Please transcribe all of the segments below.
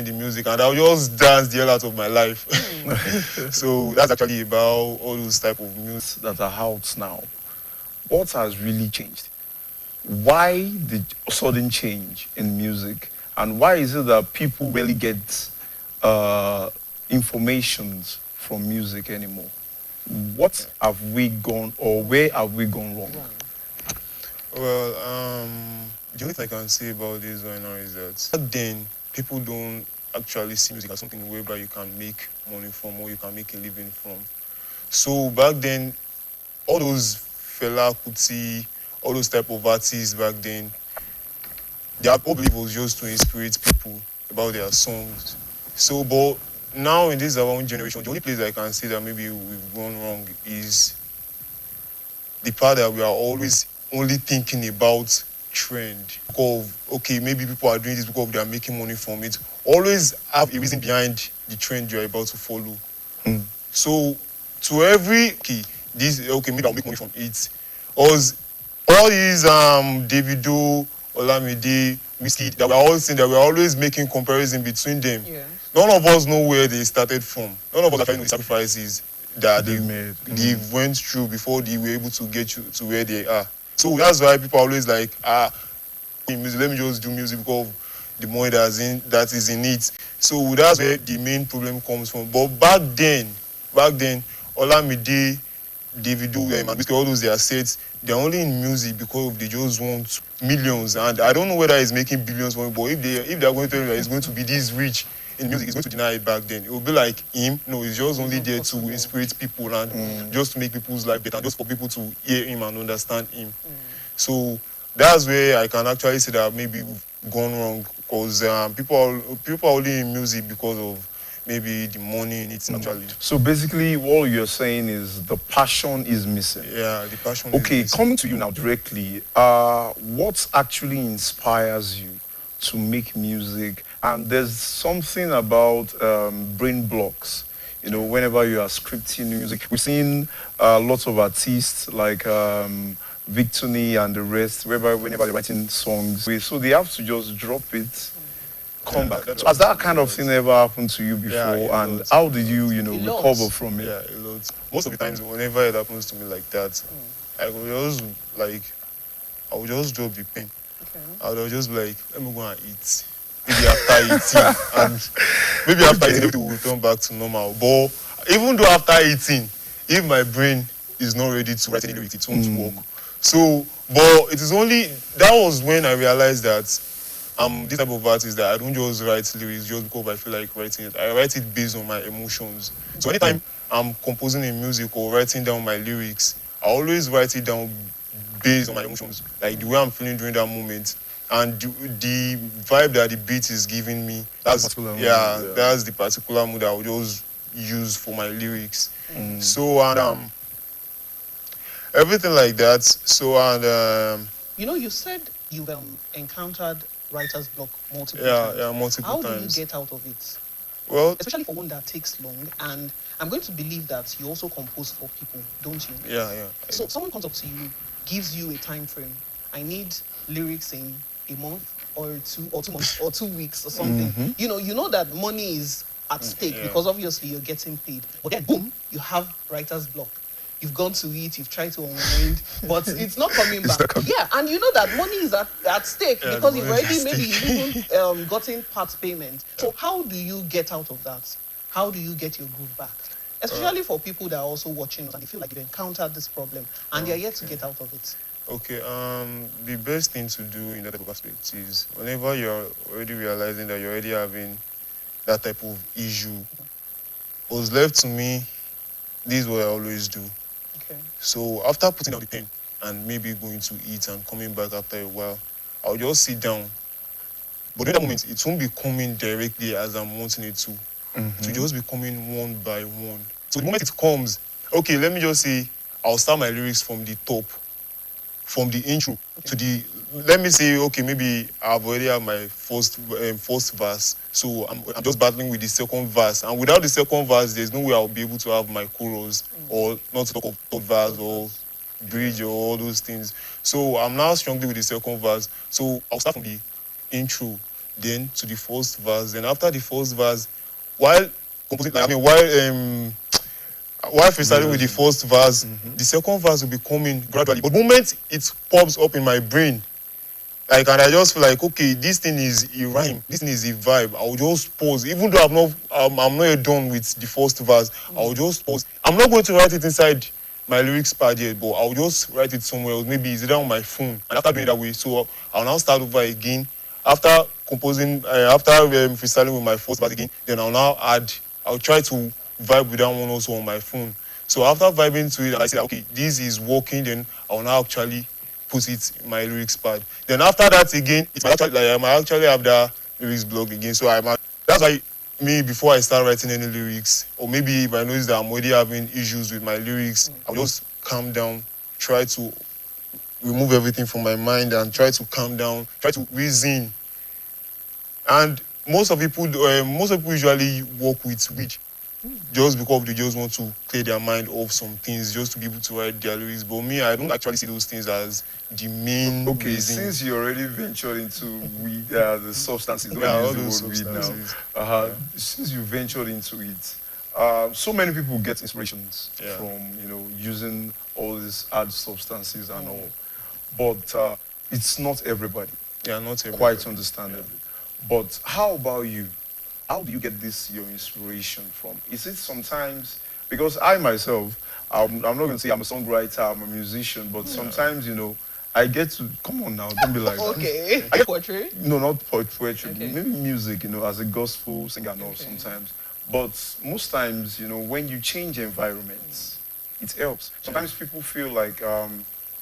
the music, and I'll just dance the hell out of my life. So that's actually about all those type of music that are out now. What has really changed? Why the sudden change in music? And why is it that people really get informations from music anymore? What have we gone, or where have we gone wrong? Well, the only thing I can say about this right now is that back then, people don't actually see music as something whereby you can make money from or you can make a living from. So back then, all those Fela Kuti, all those type of artists back then, their whole belief was just to inspire people about their songs. So, but now in this our own generation, the only place I can say that maybe we've gone wrong is the part that we are always only thinking about trend. Because, okay, maybe people are doing this because they are making money from it. Always have a reason behind the trend you are about to follow. So, to every, okay, this, okay, maybe I'll make money from it. All these Davido, Olamide, Whiskey, that we're always saying that we're always making comparison between them. Yeah. None of us know where they started from. None of us actually know the sacrifices that they made. they went through before they were able to get you to where they are. So that's why people always like, in music, let me just do music because of the money that is in it. So that's where the main problem comes from. But back then, Olamide, Davido, and Whiskey, all those their sets, they're only in music because they just want millions. And I don't know whether he's making billions for him, but if they're going to tell you that he's going to be this rich in music, he's going to deny it back then. It will be like him. No, he's just only there to inspire people and just to make people's life better, just for people to hear him and understand him. So that's where I can actually say that maybe we've gone wrong because people are only in music because of maybe the money in it actually. So basically, what you're saying is the passion is missing. Yeah, the passion. Okay, is missing. coming to you now directly, what actually inspires you to make music? And there's something about brain blocks. You know, whenever you are scripting music, we've seen lots of artists like Victony and the rest, whenever they're writing songs, so they have to just drop it, come back. So has that kind of thing ever happened to you before? Yeah, and how did you, recover from it? Yeah, a lot. Most of the times, whenever it happens to me like that, I will just drop the pen. Okay. I will just be like, let me go and eat. Maybe after eating, and maybe after eating, everything will return back to normal. But even though after eating, if my brain is not ready to write any lyrics, it won't work. So, but it is only, that was when I realized that I'm this type of artist that I don't just write lyrics just because I feel like writing it. I write it based on my emotions. So anytime I'm composing a music or writing down my lyrics, I always write it down based on my emotions, like the way I'm feeling during that moment. And the vibe that the beat is giving me, that's the particular mood I will just use for my lyrics. So, and everything like that. So, and you said you've encountered writer's block multiple yeah, times. yeah, multiple How times. do you get out of it? Well, Especially for one that takes long, and I'm going to believe that you also compose for people, don't you? yeah. So someone comes up to you, gives you a time frame. I need lyrics in a month or 2 months or 2 weeks or something. You know that money is at stake because obviously you're getting paid. But then boom, you have writer's block. You've gone to it, you've tried to unwind, but it's not coming back. Yeah, and you know that money is at stake because you've already maybe even gotten part payment. So how do you get out of that? How do you get your groove back? Especially for people that are also watching us and they feel like they've encountered this problem and they're yet to get out of it. Okay, the best thing to do in that type of aspect is whenever you're already realizing that you're already having that type of issue, what's left to me, this is what I always do. Okay. So after putting down the pen and maybe going to eat and coming back after a while, I'll just sit down. But in that moment, it won't be coming directly as I'm wanting it to. It will just be coming one by one. So the moment it comes, okay, let me just say, I'll start my lyrics from the top, from the intro to the, let me say, okay, maybe I've already had my first verse, so I'm just battling with the second verse, and without the second verse, there's no way I'll be able to have my chorus, or not to talk of third verse or bridge or all those things. So I'm now struggling with the second verse, so I'll start from the intro, then to the first verse. Then after the first verse, while composing, like, I mean, while freestyling with the first verse, the second verse will be coming gradually. But the moment it pops up in my brain, like, and I just feel like, okay, this thing is a rhyme, this thing is a vibe. I'll just pause, even though I'm not yet done with the first verse. I'll just pause. I'm not going to write it inside my lyrics pad yet, but I'll just write it somewhere else. Maybe it's either on my phone. And after doing it that way, so I'll now start over again. After composing, after freestyling with my first verse again, then I'll try to vibe with that one also on my phone. So after vibing to it, I say, okay, this is working, then I'll now actually put it in my lyrics pad. Then after that again, it might actually, like, I might actually have that lyrics block again. So that's why me, before I start writing any lyrics, or maybe if I notice that I'm already having issues with my lyrics, I'll just calm down, try to remove everything from my mind and try to calm down, try to reason. And most people usually work with which just because they just want to clear their mind of some things, just to be able to write their lyrics. But me, I don't actually see those things as the main Okay, reason. since you already ventured into weed, the substances, don't all use those the word weed substances. now. Since you ventured into it, so many people get inspirations from using all these hard substances and all, but it's not everybody. Yeah, not everybody. Quite understandable. But how about you? How do you get your inspiration from? Is it sometimes, because I myself, I'm not going to say I'm a songwriter, I'm a musician, but sometimes, I get to, come on now, don't be like that. Okay. Poetry? No, not poetry, Okay. maybe music, as a gospel singer and all sometimes. But most times, when you change environments, it helps. Sometimes people feel like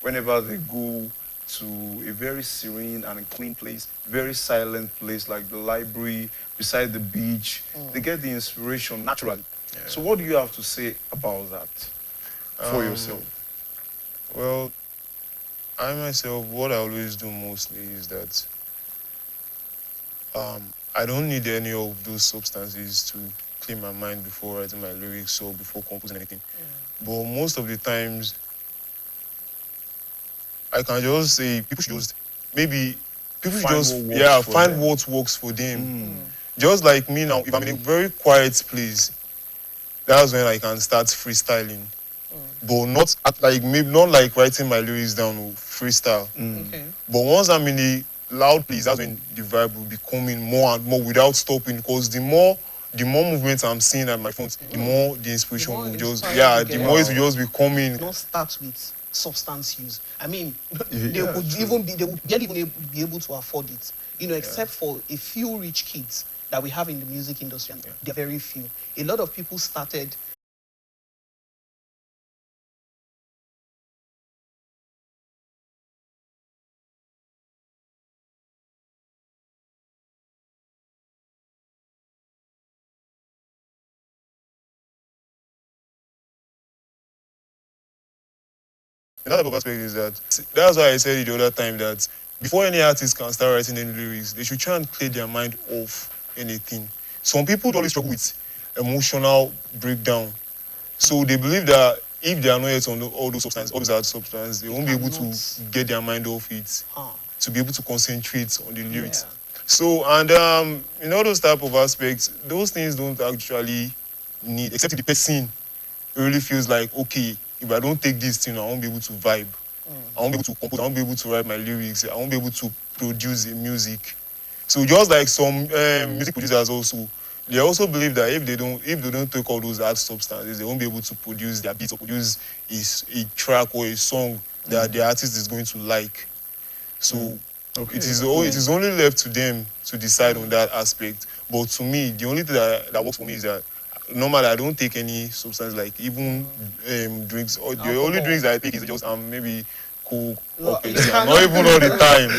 whenever they go to a very serene and clean place, very silent place like the library, beside the beach, they get the inspiration naturally. So what do you have to say about that for yourself? Well, I myself, what I always do mostly is that I don't need any of those substances to clear my mind before writing my lyrics or before composing anything. But most of the times, I can just say people should just find what works for them. Just like me now, if I'm in a very quiet place, that's when I can start freestyling. But not like writing my lyrics down or freestyle. Okay. But once I'm in a loud place, that's when the vibe will be coming more and more without stopping. Because the more movements I'm seeing at my phone, the more the inspiration will just the more it will just be coming. Don't start with substance use. I mean, they would barely even be able to afford it. Except for a few rich kids that we have in the music industry, and they're very few. A lot of people started Another type of aspect is that's why I said it the other time that before any artist can start writing any lyrics, they should try and clear their mind off anything. Some people always struggle with emotional breakdown. So they believe that if they are not yet on all those hard substances, they won't be able to get their mind off it, to be able to concentrate on the lyrics. So, and in all those type of aspects, those things don't actually need, except if the person really feels like, okay, if I don't take this thing, I won't be able to vibe. I won't be able to compose. I won't be able to write my lyrics. I won't be able to produce the music. So just like some music producers also, they also believe that if they don't take all those hard substances, they won't be able to produce their beats or produce a track or a song that the artist is going to like. So it is only left to them to decide on that aspect. But to me, the only thing that works for me is that normally I don't take any substance, like even drinks. Or the only drinks that I take is just maybe Coke or Pepsi. Not even all the time.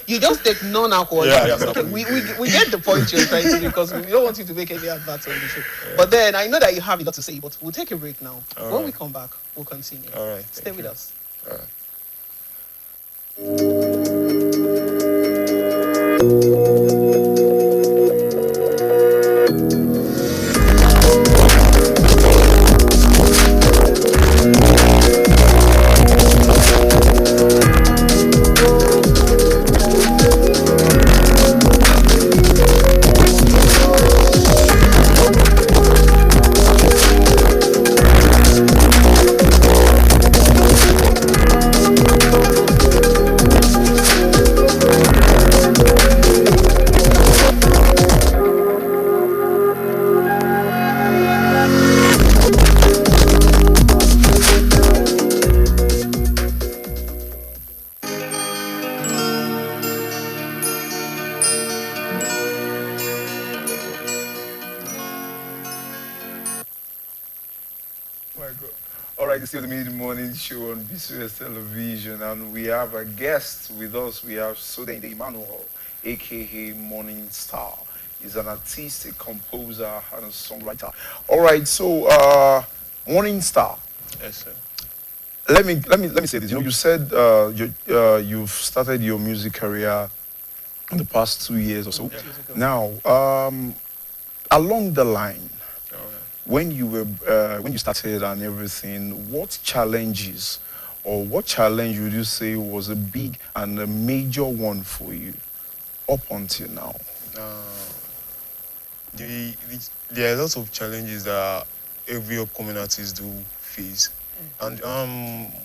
You just take non-alcoholic. Okay, we get the point you're trying to, because we don't want you to make any adverts on the show. But then I know that you have a lot to say, but we'll take a break now. When we come back, we'll continue. All right. Stay with us. All right. my God. All right, it's still the mid-morning show on BCOS television, and we have a guest with us. We have Sodende Emmanuel, aka Morning Star. He's an artist, a composer, and a songwriter. All right, so Morning Star. Yes, sir. Let me say this. You said you've started your music career in the past 2 years or so. Yeah. Years ago. Now, along the line, All right. when you started and everything, what challenges or what challenge would you say was a big and a major one for you up until now? Uh, there are lots of challenges that every upcoming artist do face, and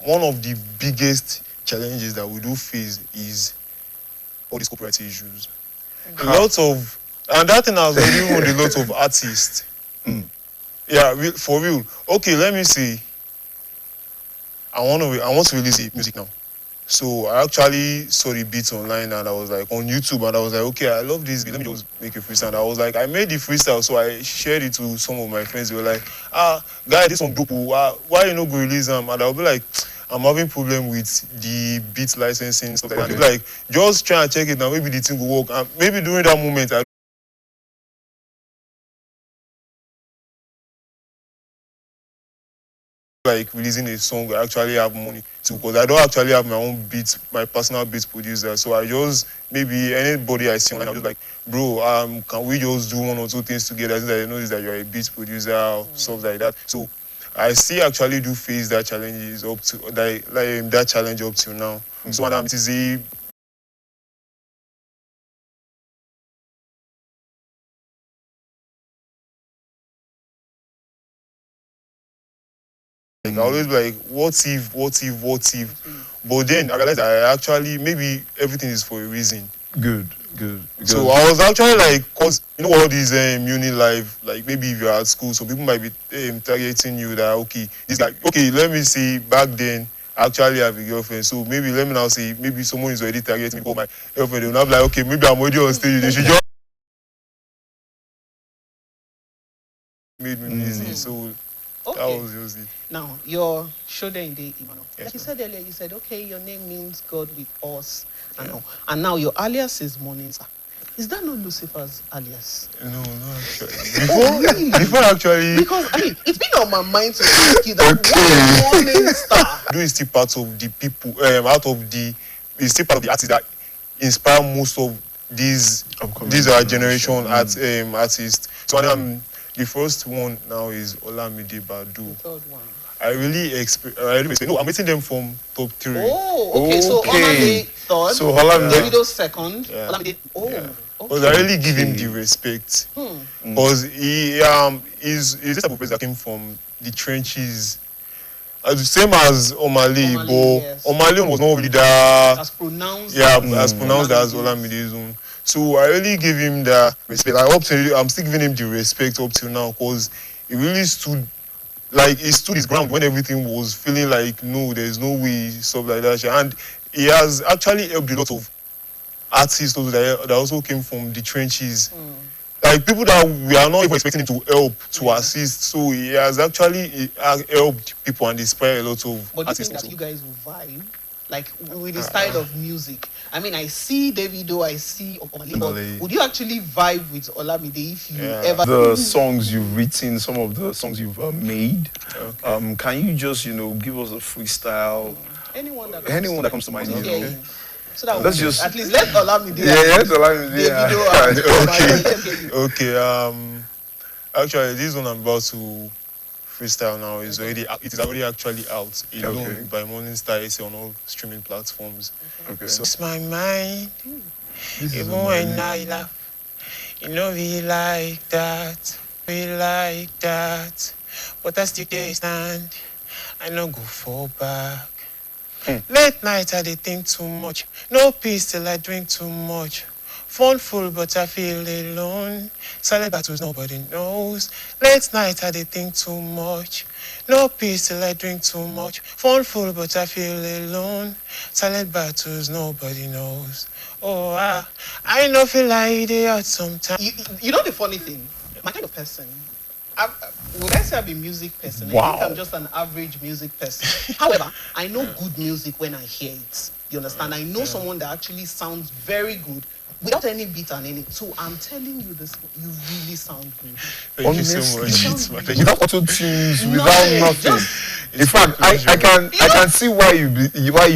one of the biggest challenges that we do face is all these copyright issues. Lots of, and that thing has already ruined a lot of artists. Yeah, for real. Okay, let me see. I want to release the music now. So I actually saw the beats online and I was like on YouTube and I was like, okay, I love this beat. Let me just make a freestyle. And I was like, I made the freestyle, so I shared it to some of my friends. They were like, guy, this one dope. Why you not go release them? And I'll be like, I'm having problem with the beat licensing stuff like that. They'll be like, just try and check it now. Maybe the thing will work. And maybe during that moment, I like releasing a song I actually have money to, because I don't actually have my own beats, my personal beats producer. So I just, maybe anybody I see online, I'm just like, bro, can we just do one or two things together since I notice that you're a beats producer or stuff like that. So I still actually do face that challenges up to that challenge up to now. So and it is a like I always be like, what if? But then I realized that I actually, maybe everything is for a reason. Good, good. So I was actually like, cause you know all these uni life, like maybe if you're at school, so people might be targeting you that okay, this guy, okay, let me see, back then I actually have a girlfriend, so maybe let me now see, maybe someone is already targeting me for my girlfriend. They'll now be like, okay, maybe I'm already on stage. They should just made me busy. So that Okay. was just it. Now, your shoulder in the Imano. Yes, Like you ma'am. said earlier, you said, okay, your name means God with us. And now your alias is Morning Star. Is that not Lucifer's alias? No, no, actually. Oh, really? Before actually, Because, I mean, it's been on my mind to ask you that what is Morning Star? do is still part of the people, it's still part of the artists that inspire most of these are generation artists. So the first one now is Olamide Badu. Third one. I really expect. No, I'm meeting them from top 3. Oh, okay. So Okay. Olamide third. So Olamide- Davido second. Yeah. Olamide. Oh. Yeah. Okay. Because I really give him the respect. Because he's this type of person that came from the trenches. As the same as Omale, Omale, but yes. Omale was not really that. As pronounced. As pronounced as Olamide's own. So I really give him that respect. I'm still giving him the respect up till now because he really he stood his ground when everything was feeling like no, there's no way, stuff like that. And he has actually helped a lot of artists also that also came from the trenches. Like people that we are not even expecting him to help, to assist. So he has actually helped people and inspired a lot of But do you artists think that also. you guys will vibe? Like with the style of music? I mean, I see Davido, I see Omale, Omale. but would you actually vibe with Olamide if you Yeah. ever... The songs you've written, some of the songs you've made. Okay. Can you just give us a freestyle? Anyone that comes to mind, you you know. know. So that Let's we- just- at least let Olamide Yeah, it's allowing me. Davido and Omale. Okay. Actually, this one I'm about to freestyle now is it is already actually out alone Okay. by Morning Star. It's on all streaming platforms. Okay. So it's my mind, This is even when I laugh, you know we like that, but I still can't stand. I no go fall back. Late night I dey think too much. No peace till I drink too much. Phone full but I feel alone. Silent battles nobody knows. Late night I dey think too much. No peace till I drink too much. Phone full but I feel alone. Silent battles nobody knows. Oh I know feel like they hurt sometimes. You know the funny thing? My kind of person, would I say I'm a music person? I think Wow. I'm just an average music person. However, I know good music when I hear it. You understand? I know someone that actually sounds very good without any beat and any. So I'm telling you this, you really sound good. Thank you so Honestly, much. You It's sound my really pleasure. without auto tunes, without Nothing, nothing. just- In fact, I can see why you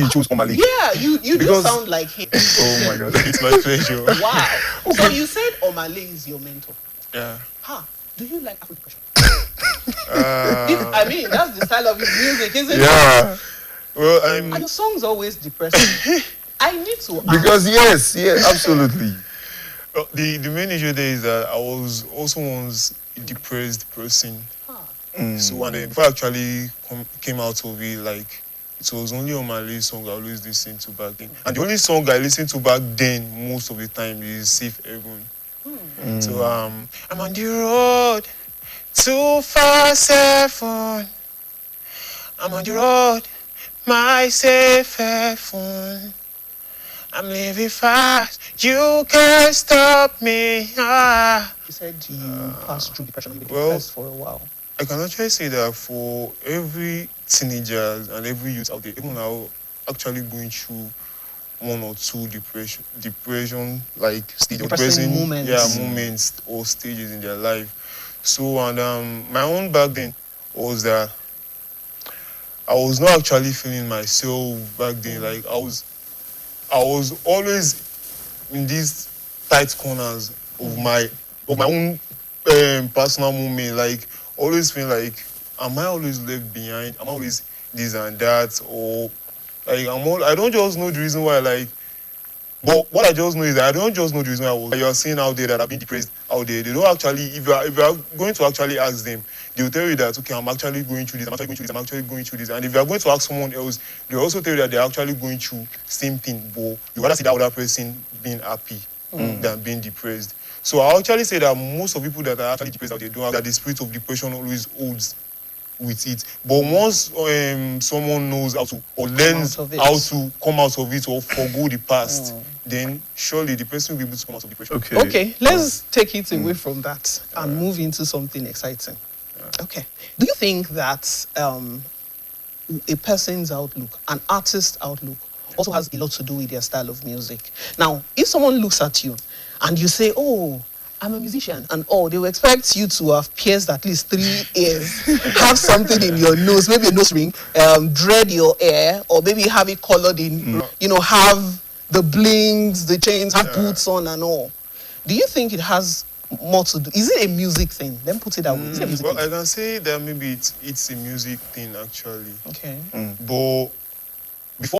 choose Omali. Yeah, you do Because- sound like him. Oh my God. It's my pleasure. Wow. So you said Omale is your mentor. Yeah. Ha. Do you like Afro depression? Uh, I mean, that's the style of his music, isn't it? Yeah. well, Are your songs always depressing? I need to ask. Because yes, absolutely. the main issue there is that I was also once a depressed person. So and then before I actually came out of it, like it was only on my list song I always listened to back then. And the only song I listened to back then most of the time is Safe Heaven. So I'm on the road 247. I'm on the road, my safe heaven. I'm living fast, you can't stop me. Ah. You said you passed through depression. You were well, depressed for a while. I can actually say that for every teenagers and every youth out there, even now actually going through one or two depression like stage or Depressing depressing moments. moments or stages in their life. So and my own back then was that I was not actually feeling myself back then. Like I was always in these tight corners of my own personal moment. Like always feeling like, am I always left behind? Am I always this and that? Or like I don't just know the reason why. Like, but what I just know is that I don't just know the reason why you are seeing out there that have been depressed out there. They don't actually, if you are going to actually ask them, they will tell you that, okay, I'm actually going through this, I'm actually going through this, I'm actually going through this. And if you are going to ask someone else, they will also tell you that they're actually going through same thing, but you rather see that other person being happy than being depressed. So I actually say that most of people that are actually depressed out there don't have that the spirit of depression always holds with it. But once someone knows how to or learns out of it. how to come out of it or forgo the past, then surely the person will be able to come out of depression. Okay, let's take it away from that and move into something exciting. Okay. Do you think that a person's outlook, an artist's outlook, also has a lot to do with their style of music? Now, if someone looks at you and you say, oh, I'm a musician, and they will expect you to have pierced at least 3 ears, have something in your nose, maybe a nose ring, dread your hair, or maybe have it colored in, have the blings, the chains, have boots on and all. Do you think it has more to do? Is it a music thing? Let me put it that way. Is it a music Well, thing? I can say that maybe it's a music thing actually. Okay. But